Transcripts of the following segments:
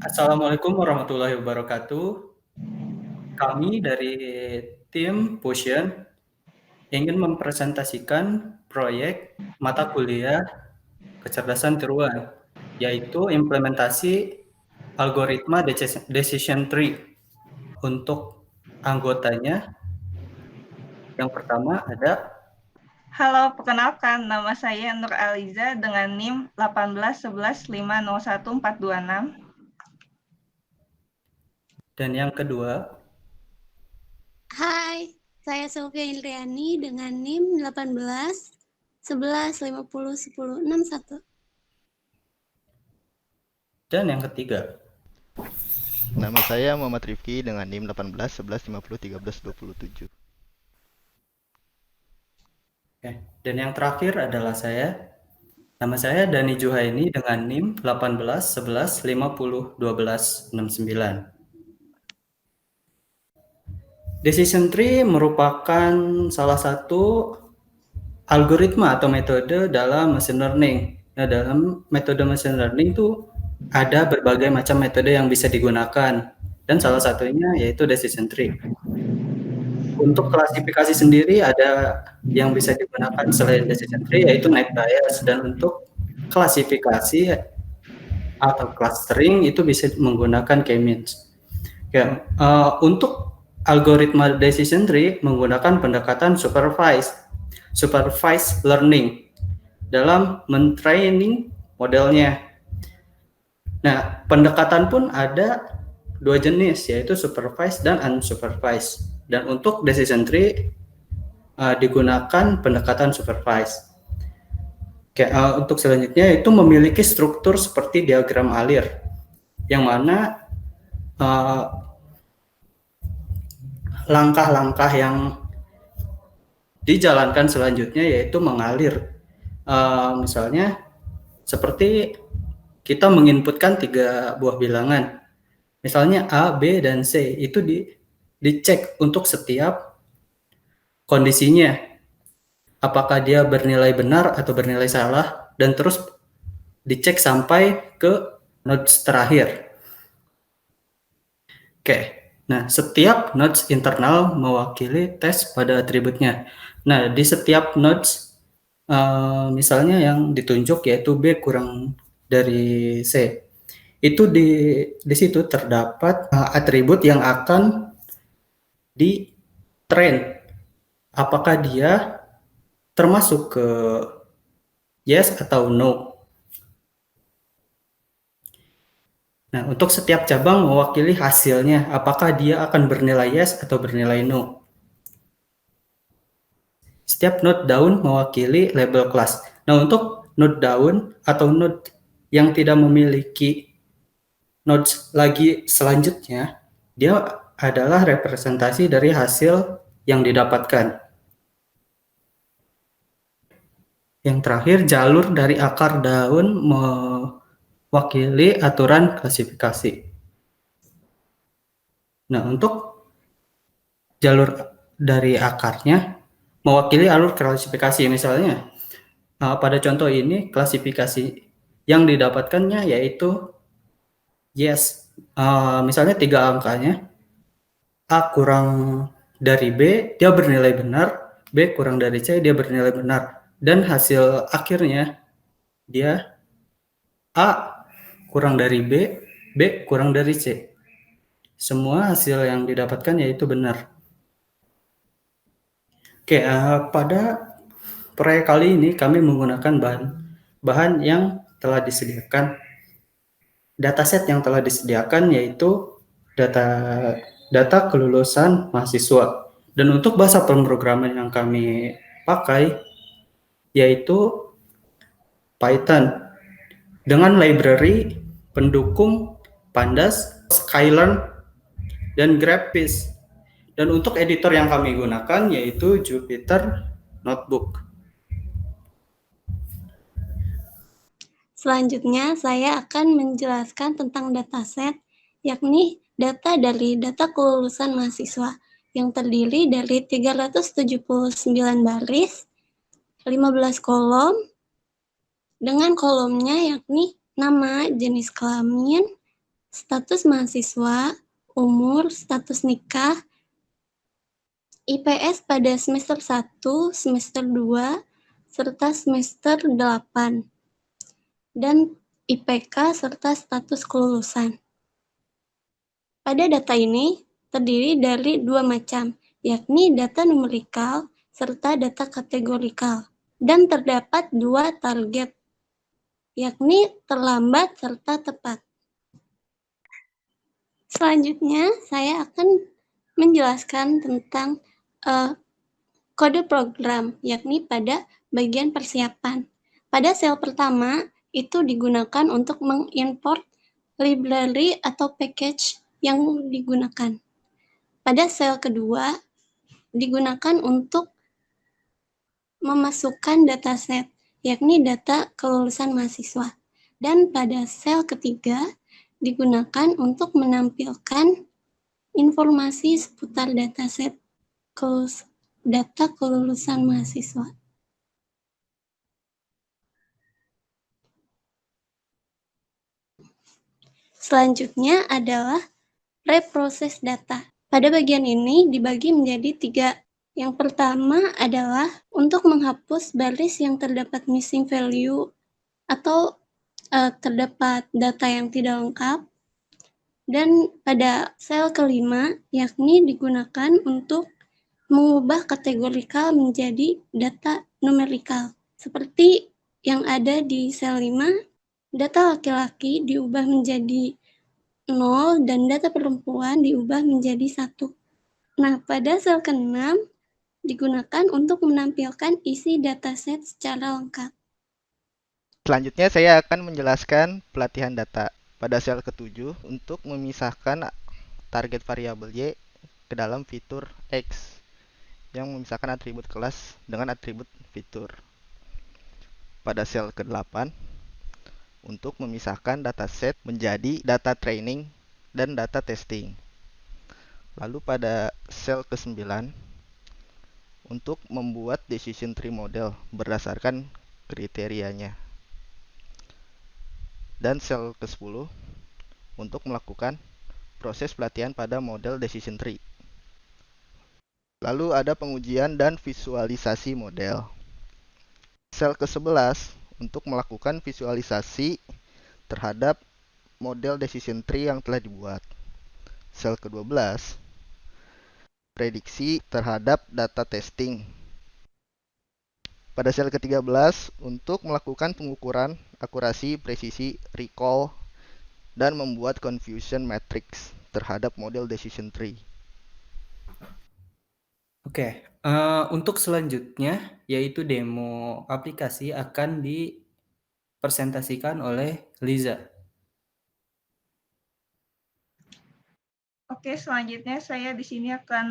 Assalamualaikum warahmatullahi wabarakatuh. Kami dari tim Fusion ingin mempresentasikan proyek mata kuliah kecerdasan tiruan, yaitu implementasi algoritma decision tree. Untuk anggotanya, yang pertama ada. Halo, perkenalkan nama saya Nur Aliza dengan NIM 1811501426. Dan yang kedua. Hai, saya Sofia Indriani dengan NIM 18 11 50 10 61. Dan yang ketiga. Nama saya Muhammad Rifki dengan NIM 18 11 50 13 27. Oke. Dan yang terakhir adalah saya. Nama saya Dani Juhaini dengan NIM 18 11 50 12 69. Decision tree merupakan salah satu algoritma atau metode dalam machine learning. Nah, dalam metode machine learning itu ada berbagai macam metode yang bisa digunakan, dan salah satunya yaitu decision tree. Untuk klasifikasi sendiri ada yang bisa digunakan selain decision tree, yaitu net bias, dan untuk klasifikasi atau clustering itu bisa menggunakan k-means. Ya, untuk algoritma decision tree menggunakan pendekatan supervised learning dalam mentraining modelnya. Nah, pendekatan pun ada dua jenis, yaitu supervised dan unsupervised. Dan untuk decision tree digunakan pendekatan supervised. Oke, untuk selanjutnya itu memiliki struktur seperti diagram alir, yang mana langkah-langkah yang dijalankan selanjutnya yaitu mengalir. Misalnya seperti kita menginputkan 3 buah bilangan. Misalnya A, B, dan C, itu dicek untuk setiap kondisinya. Apakah dia bernilai benar atau bernilai salah, dan terus dicek sampai ke nodes terakhir. Oke. Nah, setiap nodes internal mewakili tes pada atributnya. Nah, di setiap nodes, misalnya yang ditunjuk yaitu B kurang dari C, itu di situ terdapat atribut yang akan di train. Apakah dia termasuk ke yes atau no. Nah, untuk setiap cabang mewakili hasilnya, apakah dia akan bernilai yes atau bernilai no. Setiap node down mewakili label kelas. Nah, untuk node down atau node yang tidak memiliki nodes lagi selanjutnya, dia adalah representasi dari hasil yang didapatkan. Yang terakhir, jalur dari akar daun mewakili aturan klasifikasi. Nah, untuk jalur dari akarnya mewakili alur klasifikasi. Misalnya, pada contoh ini klasifikasi yang didapatkannya yaitu yes. Misalnya 3 angkanya, A kurang dari B, dia bernilai benar, B kurang dari C, dia bernilai benar. Dan hasil akhirnya, dia A kurang dari B, B kurang dari C. Semua hasil yang didapatkan yaitu benar. Oke, pada proyek kali ini kami menggunakan bahan yang telah disediakan. Dataset yang telah disediakan yaitu data kelulusan mahasiswa. Dan untuk bahasa pemrograman yang kami pakai yaitu Python dengan library pendukung Pandas, Skylern, dan GraphViz. Dan untuk editor yang kami gunakan yaitu Jupyter Notebook. Selanjutnya, saya akan menjelaskan tentang dataset, yakni data dari data kelulusan mahasiswa yang terdiri dari 379 baris, 15 kolom, dengan kolomnya yakni nama, jenis kelamin, status mahasiswa, umur, status nikah, IPS pada semester 1, semester 2, serta semester 8, dan IPK serta status kelulusan. Pada data ini terdiri dari dua macam, yakni data numerikal serta data kategorikal, dan terdapat dua target, yakni terlambat serta tepat. Selanjutnya, saya akan menjelaskan tentang kode program, yakni pada bagian persiapan. Pada sel pertama, itu digunakan untuk mengimport library atau package yang digunakan. Pada sel kedua, digunakan untuk memasukkan dataset, yakni data kelulusan mahasiswa. Dan pada sel ketiga, digunakan untuk menampilkan informasi seputar dataset data kelulusan mahasiswa. Selanjutnya adalah reproses data. Pada bagian ini dibagi menjadi 3. Yang pertama adalah untuk menghapus baris yang terdapat missing value atau terdapat data yang tidak lengkap. Dan pada sel kelima, yakni digunakan untuk mengubah kategorikal menjadi data numerikal. Seperti yang ada di sel 5, data laki-laki diubah menjadi 0 dan data perempuan diubah menjadi 1. Nah, pada sel ke-6 digunakan untuk menampilkan isi dataset secara lengkap. Selanjutnya saya akan menjelaskan pelatihan data pada sel ke-7 untuk memisahkan target variabel Y ke dalam fitur X yang memisahkan atribut kelas dengan atribut fitur. Pada sel ke-8 untuk memisahkan dataset menjadi data training dan data testing. Lalu pada sel ke-9 untuk membuat decision tree model berdasarkan kriterianya. Dan sel ke-10 untuk melakukan proses pelatihan pada model decision tree. Lalu ada pengujian dan visualisasi model. Sel ke-11 untuk melakukan visualisasi terhadap model decision tree yang telah dibuat. Sel ke-12 prediksi terhadap data testing. Pada sel ke-13 untuk melakukan pengukuran akurasi, presisi, recall, dan membuat confusion matrix terhadap model decision tree. Oke, untuk selanjutnya yaitu demo aplikasi akan dipresentasikan oleh Liza. Oke, selanjutnya saya di sini akan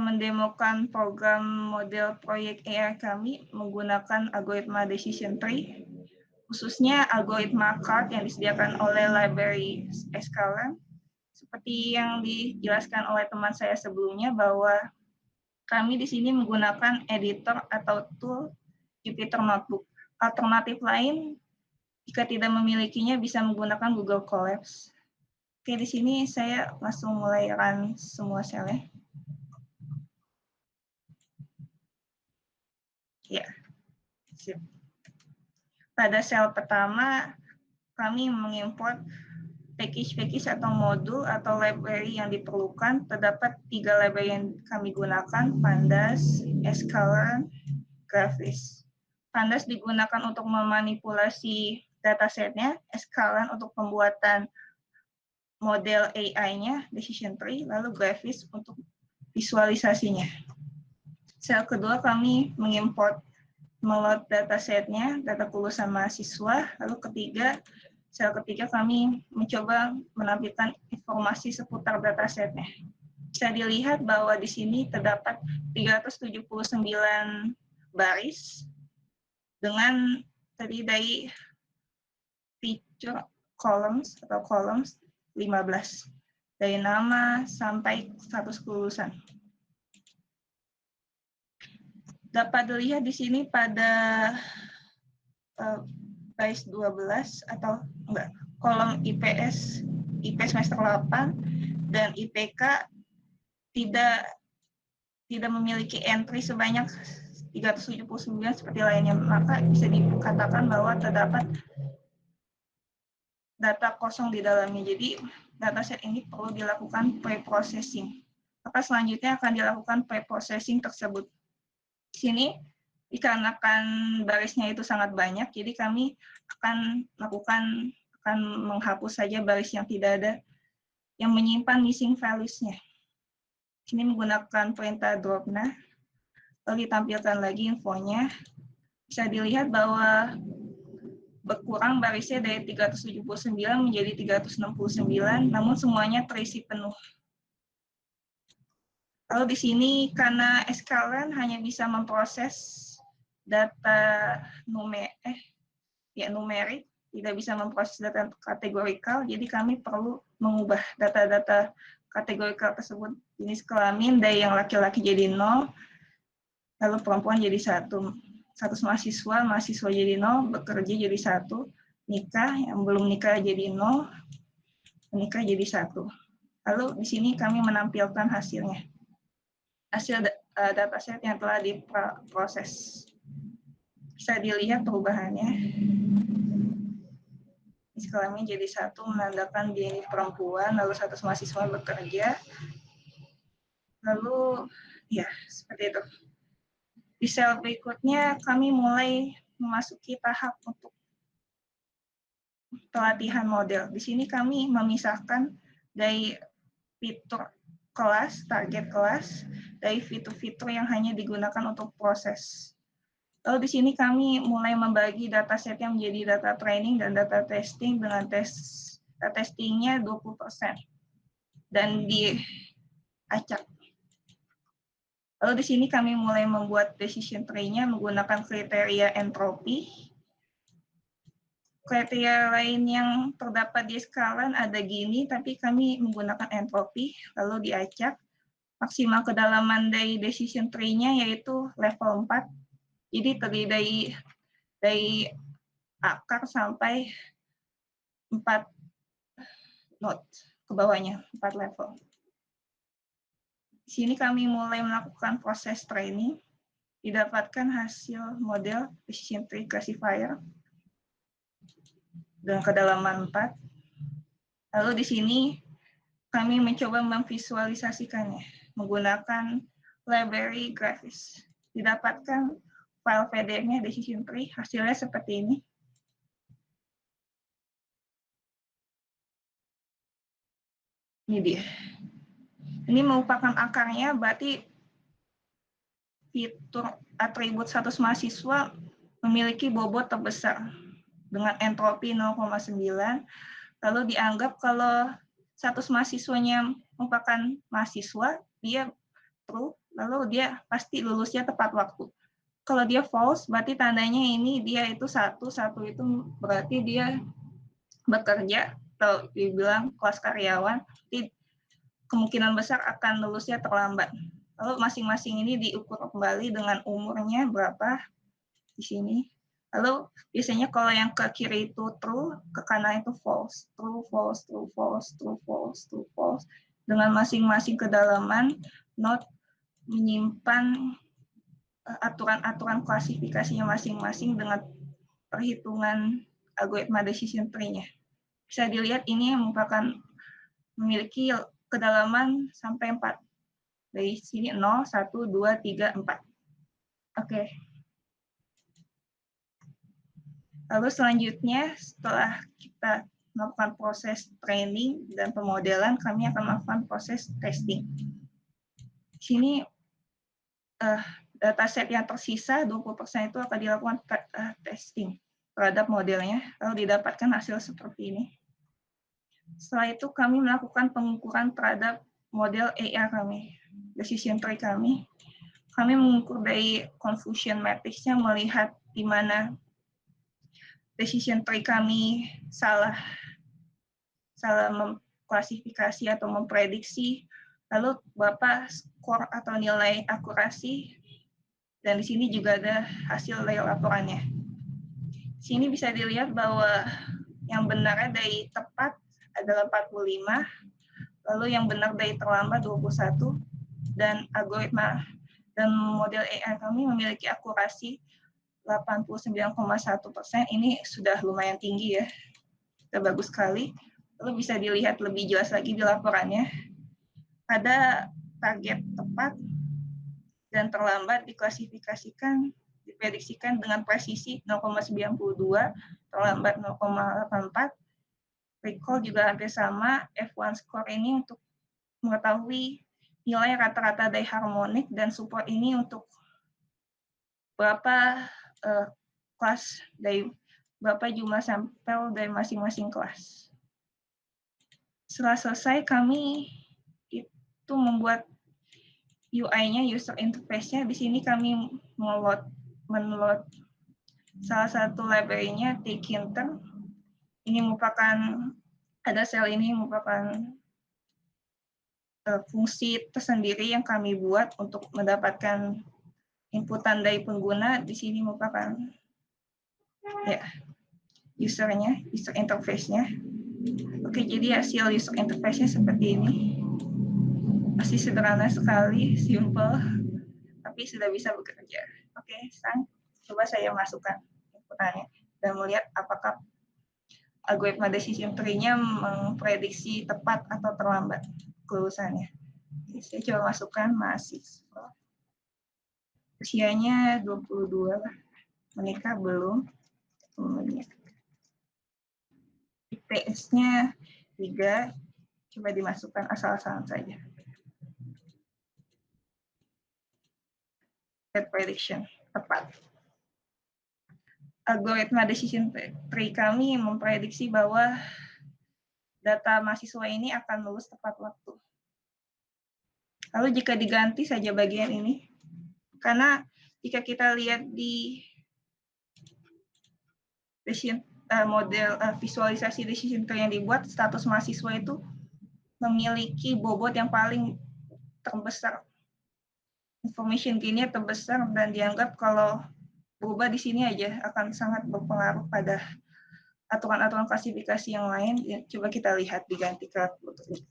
mendemokan program model proyek AI kami menggunakan algoritma decision tree, khususnya algoritma CART yang disediakan oleh library Scala. Seperti yang dijelaskan oleh teman saya sebelumnya bahwa kami di sini menggunakan editor atau tool Jupyter Notebook. Alternatif lain, jika tidak memilikinya, bisa menggunakan Google Colabs. Oke, di sini saya langsung mulai run semua selnya. Ya, sip. Pada sel pertama, kami mengimport package atau modul atau library yang diperlukan. Terdapat 3 library yang kami gunakan, Pandas, Sklearn, Graphviz. Pandas digunakan untuk memanipulasi datasetnya, Sklearn untuk pembuatan model AI-nya, decision tree, lalu Graphviz untuk visualisasinya. Sel kedua kami mengimport meload datasetnya, data kelulusan mahasiswa, lalu sel ketiga kami mencoba menampilkan informasi seputar datasetnya. Bisa dilihat bahwa di sini terdapat 379 baris dengan terdiri dari feature columns 15, dari nama sampai status kelulusan. Dapat dilihat di sini pada baris 12 atau enggak, kolom IPS semester 8 dan IPK tidak memiliki entry sebanyak 379 seperti lainnya, maka bisa dikatakan bahwa terdapat data kosong di dalamnya. Jadi dataset ini perlu dilakukan pre-processing. Maka selanjutnya akan dilakukan pre-processing tersebut. Di sini dikarenakan barisnya itu sangat banyak, jadi kami akan menghapus saja baris yang tidak ada, yang menyimpan missing values-nya. Ini menggunakan perintah drop-na, lalu ditampilkan lagi infonya. Bisa dilihat bahwa berkurang barisnya dari 379 menjadi 369, namun semuanya terisi penuh. Lalu di sini karena sklen hanya bisa memproses data numerik, tidak bisa memproses data kategorikal, jadi kami perlu mengubah data-data kategorikal tersebut. Jenis kelamin dari yang laki-laki jadi 0, lalu perempuan jadi 1. Status mahasiswa jadi 0, bekerja jadi 1, nikah, yang belum nikah jadi 0, menikah jadi 1. Lalu di sini kami menampilkan hasilnya. Hasil dataset yang telah diproses. Bisa dilihat perubahannya. Kelamin jadi 1 menandakan dia ini perempuan, lalu status mahasiswa bekerja. Lalu ya seperti itu. Di sel berikutnya kami mulai memasuki tahap untuk pelatihan model. Di sini kami memisahkan dari fitur kelas, target kelas, dari fitur-fitur yang hanya digunakan untuk proses. Lalu di sini kami mulai membagi datasetnya menjadi data training dan data testing dengan testingnya 20% dan diacak. Lalu di sini kami mulai membuat decision tree-nya menggunakan kriteria entropi. Kriteria lain yang terdapat di skalan ada gini, tapi kami menggunakan entropi, lalu diacak. Maksimal kedalaman dari decision tree-nya yaitu level 4. Jadi terdiri dari akar sampai 4 node ke bawahnya, 4 level. Di sini kami mulai melakukan proses training, didapatkan hasil model decision tree classifier dengan kedalaman 4. Lalu di sini kami mencoba memvisualisasikannya menggunakan library graphics. Didapatkan file PDF-nya decision tree, hasilnya seperti ini. Ini dia. Ini merupakan akarnya, berarti fitur atribut status mahasiswa memiliki bobot terbesar dengan entropi 0,9. Lalu dianggap kalau status mahasiswanya merupakan mahasiswa, dia true, lalu dia pasti lulusnya tepat waktu. Kalau dia false, berarti tandanya ini dia itu 1 itu berarti dia bekerja atau dibilang kelas karyawan, kemungkinan besar akan lulusnya terlambat. Lalu masing-masing ini diukur kembali dengan umurnya berapa di sini. Lalu biasanya kalau yang ke kiri itu true, ke kanan itu false. True, false, true, false, true, false, true, false. Dengan masing-masing kedalaman, node menyimpan aturan-aturan klasifikasinya masing-masing dengan perhitungan algoritma decision tree-nya. Bisa dilihat ini merupakan memiliki kedalaman sampai 4. Dari sini 0, 1, 2, 3, 4. Oke. Lalu selanjutnya setelah kita melakukan proses training dan pemodelan, kami akan melakukan proses testing. Di sini dataset yang tersisa 20% itu akan dilakukan testing terhadap modelnya, lalu didapatkan hasil seperti ini. Setelah itu kami melakukan pengukuran terhadap model AR kami, decision tree kami. Kami mengukur dari confusion matrix-nya, melihat di mana decision tree kami salah mengklasifikasi atau memprediksi, lalu berapa skor atau nilai akurasi, dan di sini juga ada hasil dari laporannya. Di sini bisa dilihat bahwa yang benarnya dari tepat adalah 45, lalu yang benar dari terlambat 21, dan algoritma dan model AI kami memiliki akurasi 89,1%. Ini sudah lumayan tinggi ya, sudah bagus sekali. Lalu bisa dilihat lebih jelas lagi di laporannya. Ada target tepat dan terlambat diprediksikan dengan presisi 0,92, terlambat 0,84. Recall juga hampir sama. F1 score ini untuk mengetahui nilai rata-rata dari harmonik, dan support ini untuk berapa kelas dari berapa jumlah sampel dari masing-masing kelas. Setelah selesai, kami itu membuat UI-nya, user interface-nya. Di sini kami menload salah satu library-nya, tkinter. Ini merupakan, ada sel ini merupakan fungsi tersendiri yang kami buat untuk mendapatkan inputan dari pengguna. Di sini merupakan ya usernya, user interface-nya. Oke, jadi hasil user interface-nya seperti ini. Masih sederhana sekali, simple, tapi sudah bisa bekerja. Oke, Sang, coba saya masukkan inputannya dan melihat apakah algoritma decision tree-nya memprediksi tepat atau terlambat kelulusannya. Oke, saya coba masukkan mahasiswa. Usianya 22 lah, menikah belum, IPS-nya 3, coba dimasukkan asal-asalan saja. Prediction tepat. Algoritma decision tree kami memprediksi bahwa data mahasiswa ini akan lulus tepat waktu. Lalu jika diganti saja bagian ini, karena jika kita lihat di model visualisasi decision tree yang dibuat, status mahasiswa itu memiliki bobot yang paling terbesar. Information key-nya terbesar, dan dianggap kalau berubah di sini aja akan sangat berpengaruh pada aturan-aturan klasifikasi yang lain. Ya, coba kita lihat diganti ke Bluetooth.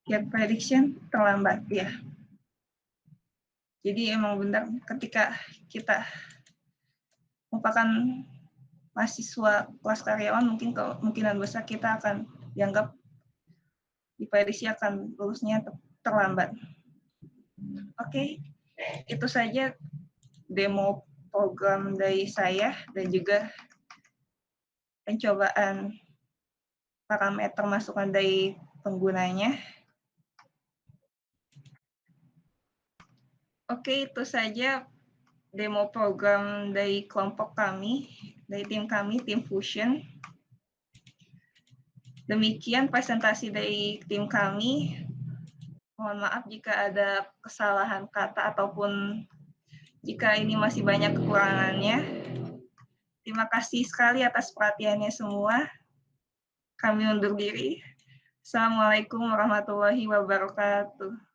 Get prediction terlambat ya. Jadi emang benar ketika kita merupakan mahasiswa kelas karyawan, mungkin kemungkinan besar kita akan dianggap diprediksi akan lulusnya terlambat. Oke, itu saja demo program dari saya dan juga pencobaan parameter masukan dari penggunanya. Oke, itu saja demo program dari kelompok kami, dari tim kami, tim Fusion. Demikian presentasi dari tim kami. Mohon maaf jika ada kesalahan kata ataupun jika ini masih banyak kekurangannya. Terima kasih sekali atas perhatiannya semua. Kami undur diri. Assalamualaikum warahmatullahi wabarakatuh.